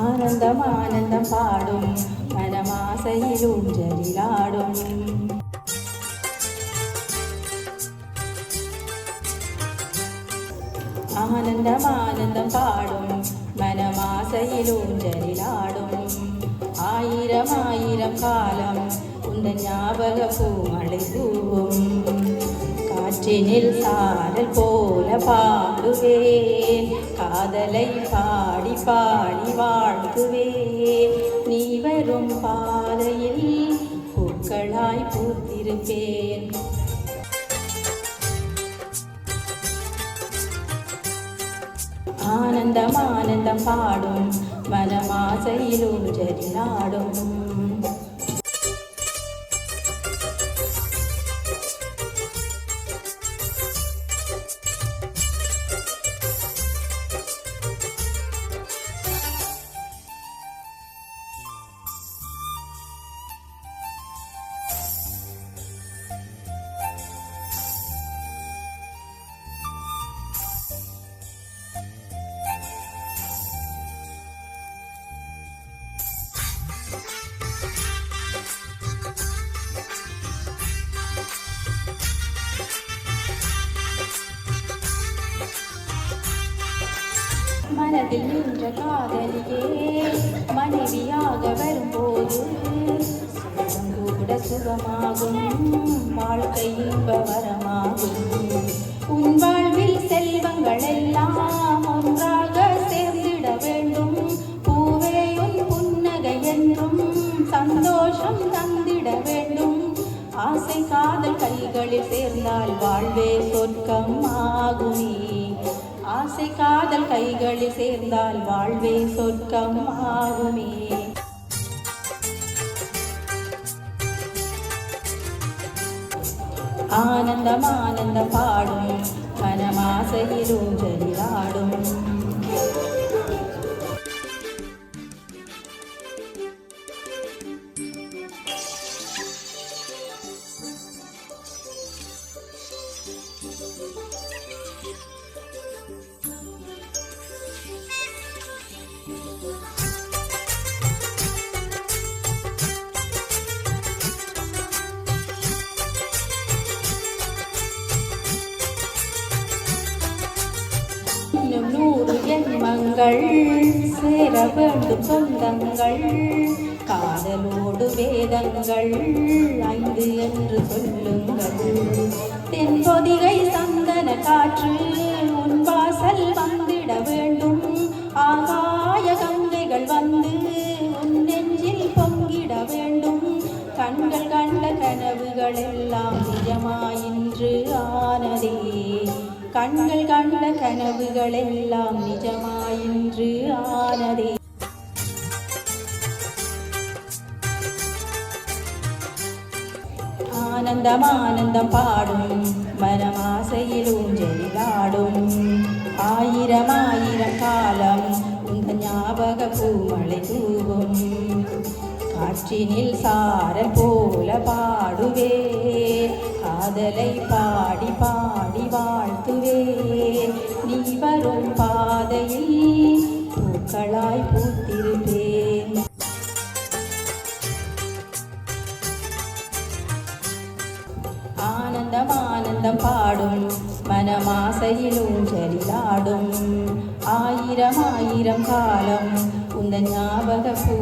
ஆனந்தம் ஆனந்தம் பாடும் மனமாசையில் ஊஞ்சலிலாடும் ஆனந்தம் ஆனந்தம் பாடும் மனமாசையில் ஊஞ்சலிலாடும் ஆயிரம் ஆயிரம் காலம் உந்தன் ஞாபக பூமழை தூவும் காற்றினில் சாரல் போல பாடுவேன் காதலை பாடி பாடி வாழ்த்துவேன் நீ வரும் பாதையில் பூக்களாய் பூத்திருப்பேன் ஆனந்தம் ஆனந்தம் பாடும் மனமாசையில் ஊஞ்சலிலாடும் மனதில் நின்ற காதலியே மனைவியாக வரும்போது கூட சுகமாகும் வாழ்க்கை இன்ப வரமாகும் உன் வாழ்வில் செல்வங்கள் எல்லாம் ஒன்றாக சேர்ந்திட வேண்டும் பூவே உன் புன்னகை என்றும் சந்தோஷம் தந்திட வேண்டும் ஆசை காதல் கைகளில் சேர்ந்தால் வாழ்வே சொர்க்கம் ஆகுமே ஆசை காதல் கைகளில் சேர்ந்தால் வாழ்வே சொர்க்கம் ஆகுமே ஆனந்தம் ஆனந்தம் பாடும் மனமாசையில் ஊஞ்சலிலாடும் இன்னும் 100 ஜென்மங்கள் சேர வேண்டும் சொந்தங்கள் காதலோடு வேதங்கள் 5 என்று சொல்லுங்கள் தென்பொதிகை சந்தன காற்று உன் வாசல் வந்திட வேண்டும் ஆகாய கங்கைகள் வந்து உன் நெஞ்சில் பொங்கிட வேண்டும் கண்கள் கண்ட கனவுகள் எல்லாம் நிஜமாயின்று ஆனதே கண்கள் கண்ட கனவுகள் எல்லாம் நிஜமாயின்று ஆனதே ஆனந்தம் ஆனந்தம் பாடும் மனமாசையில் ஊஞ்சலிலாடும் ஆயிரம் ஆயிரம் காலம் உந்த ஞாபக பூமழை தூவும் காற்றினில் சாரல் போல பாடுவேன் காதலை பாடி பாடி வாழ்த்துவேன் நீ வரும் பாதையில் பூக்களாய் பூத்திருப்பேன் ஆனந்தம் ஆனந்தம் பாடும் மனமாசையில் ஊஞ்சலிலாடும் ஆயிரம் ஆயிரம் காலம் உந்த ஞாபக பூ